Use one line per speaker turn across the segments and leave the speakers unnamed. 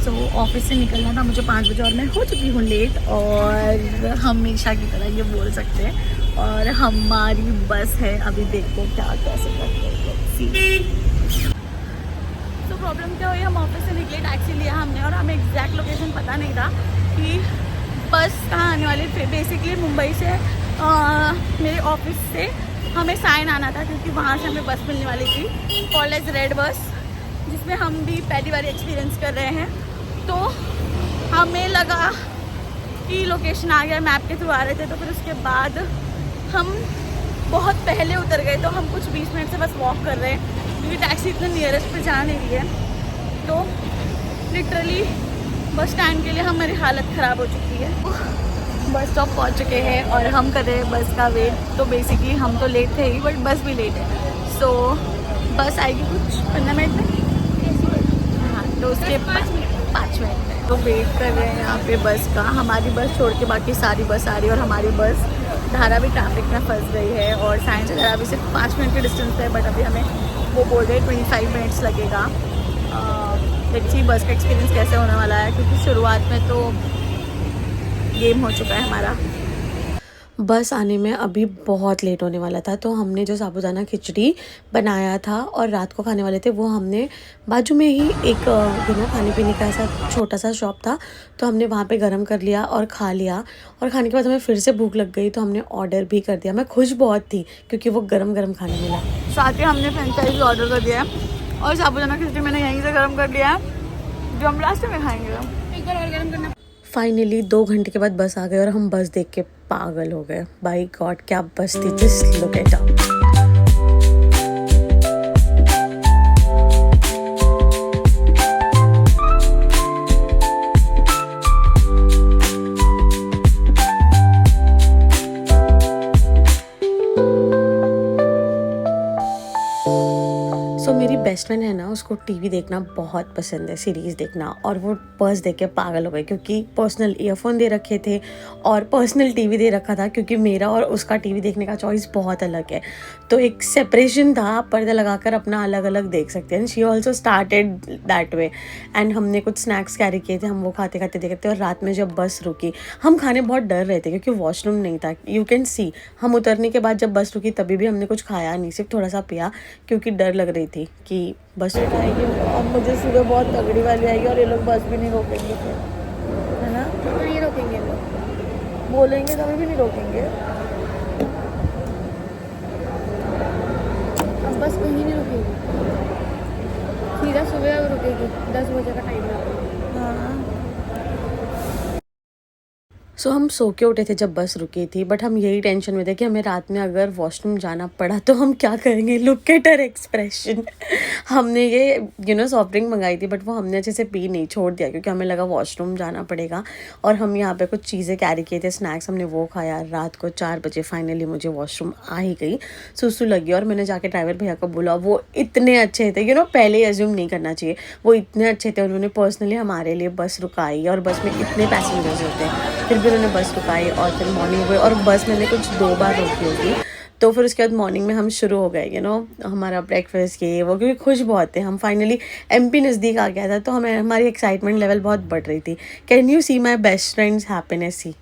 तो ऑफिस से निकलना था मुझे 5 बजे और मैं हो चुकी हूँ लेट, और हमेशा की तरह ये बोल सकते हैं। और हमारी बस है, अभी देखो क्या कैसे करते हैं। तो प्रॉब्लम क्या हुई, हम ऑफिस से निकले, टैक्सी लिया हमने और हमें एग्जैक्ट लोकेशन पता नहीं था कि बस कहाँ आने वाली थी। बेसिकली मुंबई से मेरे ऑफिस से हमें साइन आना था, क्योंकि वहाँ से हमें बस मिलने वाली थी, कॉलेज रेड बस, जिसमें हम भी पहली बार एक्सपीरियंस कर रहे हैं। तो हमें लगा कि लोकेशन आ गया, मैप के थ्रू आ रहे थे। तो फिर उसके बाद हम बहुत पहले उतर गए, तो हम कुछ 20 मिनट से बस वॉक कर रहे हैं, क्योंकि टैक्सी इतने नियरेस्ट पे जा नहीं रही है। तो लिटरली बस स्टैंड के लिए हमारी हालत ख़राब हो चुकी है। बस स्टॉप पहुंच चुके हैं और हम कर रहे हैं बस का वेट। तो बेसिकली हम तो लेट थे ही, बट बस भी लेट है। सो बस आएगी कुछ 15 मिनट में, हाँ, तो उसके 5 मिनट में तो वेट कर रहे हैं यहाँ पे बस का। हमारी बस छोड़ के बाकी सारी बस आ रही है, और हमारी बस धारावी ट्रैफिक में फंस गई है, और साइंस से धारावी सिर्फ 5 मिनट की डिस्टेंस है, बट अभी हमें वो बोल रहे 25 मिनट्स लगेगा। देखिए बस का एक्सपीरियंस कैसे होने वाला है, क्योंकि शुरुआत में तो गेम हो चुका है हमारा। बस आने में अभी बहुत लेट होने वाला था, तो हमने जो साबूदाना खिचड़ी बनाया था और रात को खाने वाले थे, वो हमने बाजू में ही एक खाने पीने का ऐसा छोटा सा शॉप था, तो हमने वहाँ पे गरम कर लिया और खा लिया। और खाने के बाद हमें फिर से भूख लग गई, तो हमने ऑर्डर भी कर दिया। मैं खुश बहुत थी क्योंकि वो गरम गरम खाने मिला। साथ ही हमने फ्रेंच फ्राइज ऑर्डर कर दिया है, और साबूदाना खिचड़ी मैंने यहीं से गर्म कर लिया है, जो हम रास्ते में खाएंगे। एक बार और गर्म करना। फाइनली 2 घंटे के बाद बस आ गए, और हम बस देख के पागल हो गए। बाय गॉड क्या बस थी, जस्ट लुक एट इट। मेरी बेस्ट फ्रेंड है ना, उसको टीवी देखना बहुत पसंद है, सीरीज़ देखना, और वो बस देख के पागल हो गई, क्योंकि पर्सनल ईयरफोन दे रखे थे और पर्सनल टीवी दे रखा था, क्योंकि मेरा और उसका टीवी देखने का चॉइस बहुत अलग है। तो एक सेपरेशन था, पर्दा लगाकर अपना अलग अलग देख सकते हैं। She also started that way, and हमने कुछ स्नैक्स कैरी किए थे, हम वो खाते खाते देखते। और रात में जब बस रुकी, हम खाने बहुत डर रहे थे, क्योंकि वॉशरूम नहीं था। यू कैन सी, हम उतरने के बाद जब बस रुकी तभी भी हमने कुछ खाया नहीं, सिर्फ थोड़ा सा पिया, क्योंकि डर लग रही थी कि बस आएगी। अब मुझे सुबह बहुत तगड़ी वाली आएगी, और ये लोग बस भी नहीं रोकेंगे फिर, है ना? नहीं रोकेंगे लोग, बोलेंगे कभी भी नहीं रोकेंगे। अब बस कहीं नहीं रुकेगी, सीधा सुबह रुकेगी, 10 बजे का टाइम है। हाँ, सो हम सो के उठे थे जब बस रुकी थी, बट हम यही टेंशन में थे कि हमें रात में अगर वॉशरूम जाना पड़ा तो हम क्या करेंगे। Look at her expression. हमने ये सॉफ्ट ड्रिंक मंगाई थी, बट वो हमने अच्छे से पी नहीं, छोड़ दिया, क्योंकि हमें लगा वॉशरूम जाना पड़ेगा। और हम यहाँ पे कुछ चीज़ें कैरी किए थे, स्नैक्स, हमने वो खाया। रात को 4 बजे फाइनली मुझे वॉशरूम आ ही गई, सुसु लगी, और मैंने जाके ड्राइवर भैया को बोला। वो इतने अच्छे थे, पहले एज्यूम नहीं करना चाहिए, वो इतने अच्छे थे। उन्होंने पर्सनली हमारे लिए बस रुकाई, और बस में इतने पैसेंजर्स होते हैं, फिर भी उन्होंने बस रुकाई, और फिर मॉर्निंग हुई, और बस मैंने कुछ 2 बार रोकी होगी। तो फिर उसके बाद मॉर्निंग में हम शुरू हो गए हमारा ब्रेकफास्ट, ये वो, क्योंकि खुश बहुत थे हम। फाइनली एमपी नज़दीक आ गया था, तो हमारी एक्साइटमेंट लेवल बहुत बढ़ रही थी। Can you see my best friends happiness? See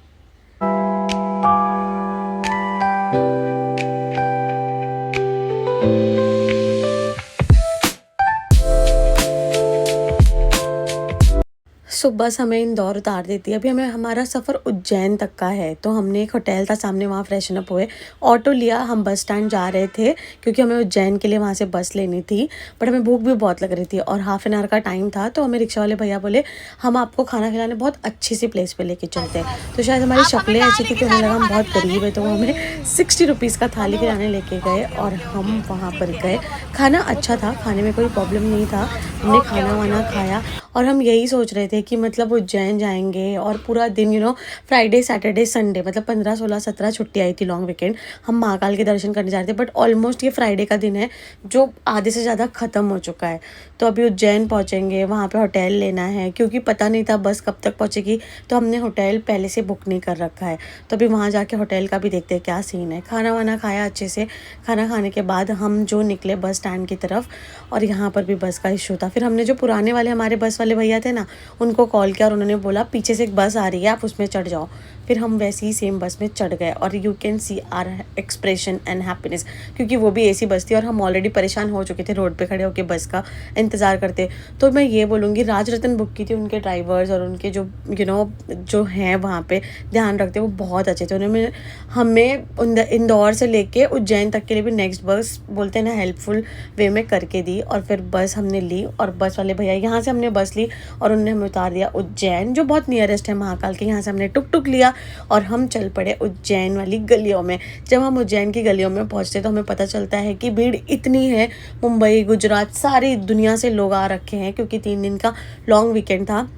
बस हमें इंदौर उतार देती है। अभी हमारा सफ़र उज्जैन तक का है, तो हमने एक होटल था सामने, वहाँ फ्रेशन अप हुए, ऑटो लिया, हम बस स्टैंड जा रहे थे, क्योंकि हमें उज्जैन के लिए वहाँ से बस लेनी थी। बट हमें भूख भी बहुत लग रही थी, और हाफ एन आवर का टाइम था। तो हमें रिक्शा वाले भैया बोले हम आपको खाना खिलाने बहुत अच्छी सी प्लेस पे लेके चलते हैं। तो शायद हमारी शक्लें ऐसी थी कि उन्हें लगा हम बहुत गरीब है, तो वो हमें 60 रुपीज़ का थाली खिलाने लेके गए, और हम वहाँ पर गए। खाना अच्छा था, खाने में कोई प्रॉब्लम नहीं था, हमने खाना वाना खाया। और हम यही सोच रहे थे कि मतलब उज्जैन जाएंगे, और पूरा दिन फ्राइडे सैटरडे संडे, मतलब 15 16 17 छुट्टी आई थी, लॉन्ग वीकेंड, हम महाकाल के दर्शन करने जा रहे थे। बट ऑलमोस्ट ये फ्राइडे का दिन है, जो आधे से ज़्यादा ख़त्म हो चुका है। तो अभी उज्जैन पहुँचेंगे, वहाँ पे होटल लेना है, क्योंकि पता नहीं था बस कब तक पहुँचेगी, तो हमने होटल पहले से बुक नहीं कर रखा है। तो अभी वहाँ जाके होटल का भी देखते हैं क्या सीन है। खाना वाना खाया अच्छे से, खाना खाने के बाद हम जो निकले बस स्टैंड की तरफ, और यहाँ पर भी बस का इशू था। फिर हमने जो पुराने वाले हमारे बस वाले
वाले भैया थे ना, उनको कॉल किया और उन्होंने बोला पीछे से एक बस आ रही है, आप उसमें चढ़ जाओ। फिर हम वैसे ही सेम बस में चढ़ गए और you can see our expression and happiness, क्योंकि वो भी एसी बस थी और हम ऑलरेडी परेशान हो चुके थे रोड पे खड़े होकर बस का इंतज़ार करते। तो मैं ये बोलूँगी राज रतन बुक की थी, उनके ड्राइवर्स और उनके जो जो हैं वहाँ पे ध्यान रखते, वो बहुत अच्छे थे। उन्होंने हमें इंदौर से लेके उज्जैन तक के लिए भी नेक्स्ट बस बोलते हैं ना हेल्पफुल वे में करके दी। और फिर बस हमने ली और बस वाले भैया यहाँ से हमने बस ली और उन्होंने हमें उतार दिया उज्जैन, जो बहुत नियरेस्ट है महाकाल के। यहाँ से हमने टुक लिया और हम चल पड़े उज्जैन वाली गलियों में। जब हम उज्जैन की गलियों में पहुँचते तो हमें पता चलता है कि भीड़ इतनी है, मुंबई गुजरात सारी दुनिया से लोग आ रखे हैं क्योंकि 3 दिन का लॉन्ग वीकेंड था।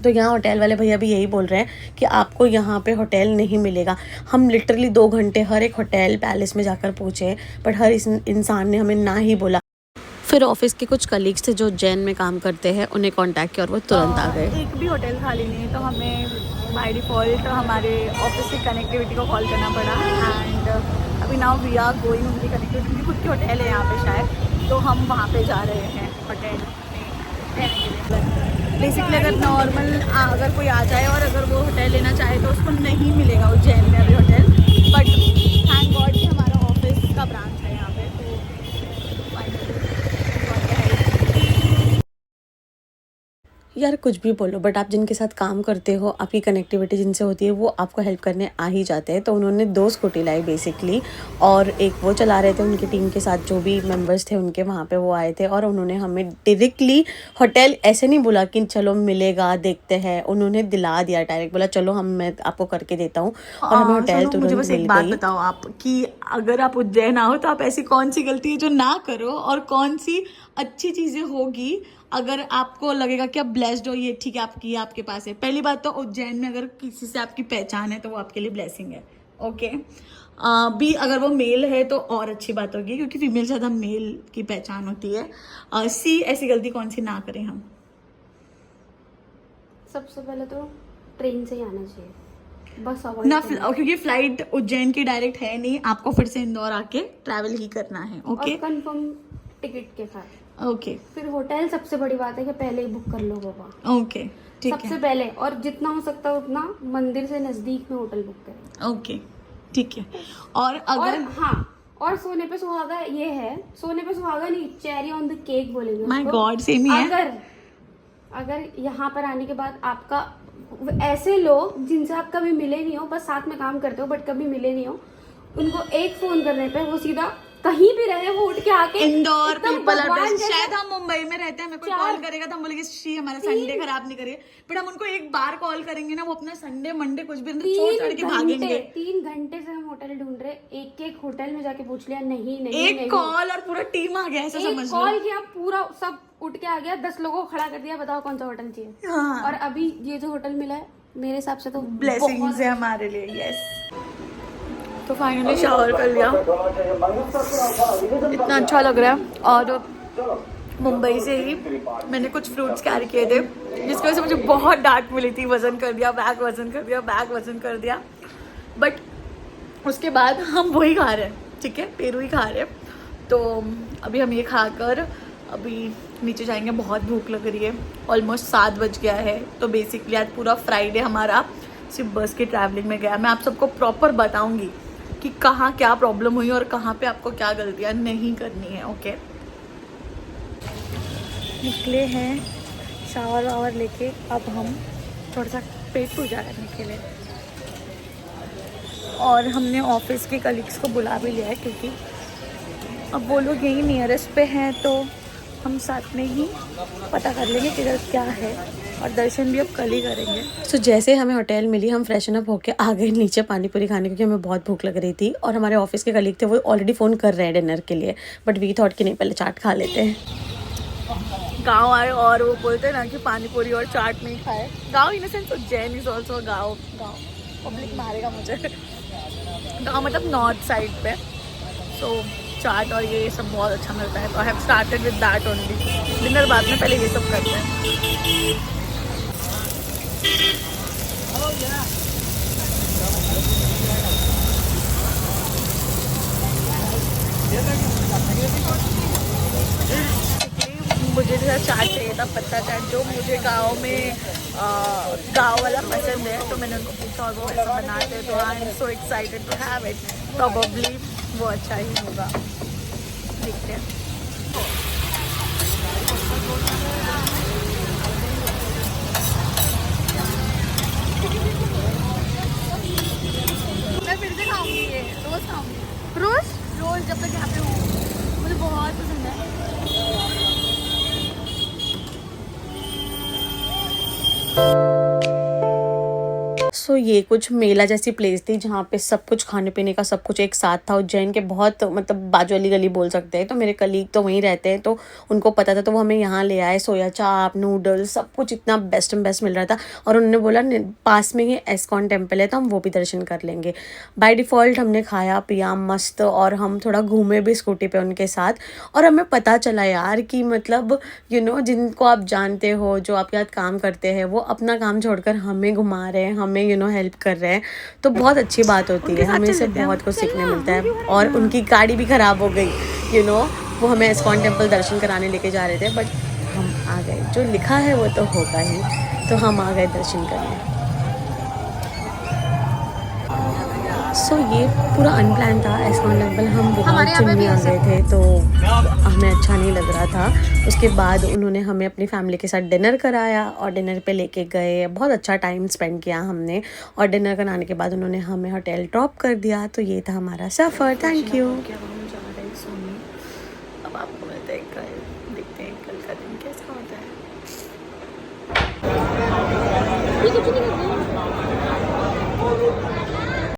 तो यहाँ होटल वाले भैया भी यही बोल रहे हैं कि आपको यहाँ पे होटल नहीं मिलेगा। हम लिटरली 2 घंटे हर एक होटल पैलेस में जाकर पूछे, बट हर इंसान ने हमें ना ही बोला। फिर ऑफिस के कुछ कलीग्स थे जो उज्जैन में काम करते हैं, उन्हें कांटेक्ट किया और वो तुरंत आ गए।
एक भी होटल खाली नहीं है तो हमें बाय डिफ़ॉल्ट हमारे ऑफिस की कनेक्टिविटी को कॉल करना पड़ा। एंड अभी नाउ वी आर गोइंग उनकी कनेक्टिविटी, क्योंकि खुद की होटल है यहाँ पे शायद, तो हम वहाँ पे जा रहे हैं होटल में। बेसिकली अगर नॉर्मल अगर कोई आ जाए और अगर वो होटल लेना चाहे तो उसको नहीं मिलेगा उज्जैन में अभी होटल, बट थैंक गॉड कि हमारा ऑफिस का ब्रांच है यहाँ पे, तो
यार कुछ भी बोलो, बट आप जिनके साथ काम करते हो, आपकी कनेक्टिविटी जिनसे होती है, वो आपको हेल्प करने आ ही जाते हैं। तो उन्होंने 2 स्कूटी लाई बेसिकली, और एक वो चला रहे थे, उनकी टीम के साथ जो भी मेंबर्स थे उनके वहाँ पे वो आए थे और उन्होंने हमें डायरेक्टली होटल ऐसे नहीं बोला कि चलो मिलेगा देखते हैं, उन्होंने दिला दिया डायरेक्ट, बोला चलो मैं आपको करके देता हूँ और हमें होटल तुरंत
मुझे बस एक बात
मिल गई।
बताओ आप कि अगर आप उज्जैन आओ तो आप ऐसी कौन सी गलती है जो ना करो और कौन सी अच्छी चीज़ें होगी अगर आपको लगेगा कि आप ब्लेस्ड हो, ये ठीक है आपकी आपके पास है। पहली बात तो उज्जैन में अगर किसी से आपकी पहचान है तो वो आपके लिए ब्लेसिंग है। ओके भी अगर वो मेल है तो और अच्छी बात होगी, क्योंकि फीमेल ज़्यादा मेल की पहचान होती है। सी ऐसी गलती कौन सी ना करें हम?
सबसे पहले तो ट्रेन से ही आना चाहिए, बस
ना क्योंकि फ्लाइट उज्जैन की डायरेक्ट है नहीं, आपको फिर से इंदौर आके ट्रैवल ही करना है। ओके,
कंफर्म टिकट के साथ।
ओके,
फिर होटल सबसे बड़ी बात है कि पहले ही बुक कर लो बाबा।
ओके ठीक है,
सबसे पहले, और जितना हो सकता है उतना मंदिर से नजदीक में होटल बुक करें।
ओके ठीक है। और अगर
हाँ, और सोने पे सुहागा ये है, सोने पे सुहागा नहीं, चेरी ऑन द केक बोलेंगे
माय
उसको।
गॉड सेम ही है।
अगर यहाँ पर आने के बाद आपका ऐसे लोग जिनसे आप कभी मिले नहीं हो, बस साथ में काम करते हो बट कभी मिले नहीं हो, उनको एक फोन करने पे वो सीधा कहीं भी रहे वो उठ के आके
इंदौर
एकदम
पीपल आर
भगवान
बेस्ट।
जैसे-
शायद हम मुंबई में रहते हैं, हमें कोई कॉल करेगा तो हम बोलेंगे श्री हमारा संडे खराब नहीं करिए, बट हम उनको एक बार कॉल करेंगे ना, वो अपना संडे मंडे कुछ भी छोड़ छाड़ के भागेंगे।
3 घंटे से हम होटल ढूंढ रहे, एक होटल में जाके पूछ लिया, नहीं
एक कॉल और पूरा टीम आ गया, ऐसा समझ लो।
कॉल किया, पूरा सब उठ के आ गया, 10 लोगों को खड़ा कर दिया, बताओ कौन सा होटल चाहिए।
हाँ।
और अभी ये जो होटल मिला है मेरे हिसाब से तो
ब्लेसिंग्स है हमारे लिए। यस, तो फाइनली शावर कर लिया, इतना अच्छा लग रहा है। और मुंबई से ही मैंने कुछ फ्रूट्स कैरी किए थे, जिसकी वजह से मुझे बहुत डांट मिली थी, वजन कर दिया, बैग वजन कर दिया, बैग वजन कर दिया, बट उसके बाद हम वही खा रहे हैं, ठीक है, पेरू ही खा रहे हैं। तो अभी हम ये खाकर अभी नीचे जाएंगे, बहुत भूख लग रही है, ऑलमोस्ट 7 बज गया है। तो बेसिकली आज पूरा फ्राइडे हमारा सिर्फ बस की ट्रैवलिंग में गया। मैं आप सबको प्रॉपर बताऊंगी कि कहाँ क्या प्रॉब्लम हुई और कहाँ पे आपको क्या गलतियाँ नहीं करनी है। ओके, निकले हैं शावर वावर लेके, अब हम थोड़ा सा पेट पूजा करने के लिए, और हमने ऑफिस के कलीग्स को बुला भी लिया है, क्योंकि अब वो लोग यही नियरेस्ट पे हैं, तो हम साथ में ही पता कर लेंगे किधर क्या है, और दर्शन भी अब कल ही करेंगे।
तो जैसे हमें होटल मिली, हम फ्रेशन अप होके आ गए नीचे पानी पूरी खाने, क्योंकि हमें बहुत भूख लग रही थी। और हमारे ऑफिस के कलीग थे, वो ऑलरेडी फ़ोन कर रहे हैं डिनर के लिए, बट वी थॉट कि नहीं पहले चाट खा लेते हैं।
गांव आए और वो बोलते हैं ना कि पानी पूरी और चाट नहीं खाए। गांव in the sense Ujjain is also गाँव, पब्लिक मारेगा मुझे। गाँव मतलब नॉर्थ साइड पे, तो चाट और ये सब बहुत अच्छा मिलता है। तो I have started with that only. Dinner बाद में, पहले ये सब करते हैं। मुझे जो चाट चाहिए था था पत्ता चाट, जो मुझे गाँव में गाँव वाला पसंद है, तो मैंने उनको पूछा और वो ऐसा बनाते हैं, तो I am so excited to have it. Probably वो अच्छा ही होगा, देखते हैं। मैं फिर से खाऊंगी ये, रोज खाऊंगी, रोज जब तक यहाँ पे हूँ, मुझे बहुत पसंद है।
सो ये कुछ मेला जैसी प्लेस थी जहाँ पे सब कुछ खाने पीने का सब कुछ एक साथ था। उज्जैन के बहुत मतलब बाजू वाली गली बोल सकते हैं। तो मेरे कलीग तो वहीं रहते हैं, तो उनको पता था, तो वो हमें यहाँ ले आए। सोया चाप, नूडल्स, सब कुछ इतना बेस्ट एंड बेस्ट मिल रहा था। और उन्होंने बोला पास में ही एस्कॉन टेम्पल है, तो हम वो भी दर्शन कर लेंगे। बाय डिफ़ॉल्ट हमने खाया पिया मस्त, और हम थोड़ा घूमे भी स्कूटी पे उनके साथ। और हमें पता चला यार कि मतलब जिनको आप जानते हो, जो आपके साथ काम करते हैं, वो अपना काम छोड़कर हमें घुमा रहे हैं, हमें हेल्प कर रहे हैं, तो बहुत अच्छी बात होती है। हमें से बहुत कुछ सीखने मिलता है। और उनकी गाड़ी भी ख़राब हो गई, वो हमें एस्कॉन टेम्पल दर्शन कराने लेके जा रहे थे, बट हम आ गए। जो लिखा है वो तो होगा ही, तो हम आ गए दर्शन करने। सो ये पूरा अनप्लान था एस्कॉन टेम्पल। हम बहुत चिन्नी आ गए थे, तो हमें अच्छा नहीं लग रहा था। उसके बाद उन्होंने हमें अपनी फैमिली के साथ डिनर कराया और डिनर पे लेके गए। बहुत अच्छा टाइम स्पेंड किया हमने। और डिनर कराने के बाद उन्होंने हमें होटल ड्रॉप कर दिया। तो ये था हमारा सफ़र। Thank you.
अब आपको मैं देखते हैं कल का दिन कैसा होता है।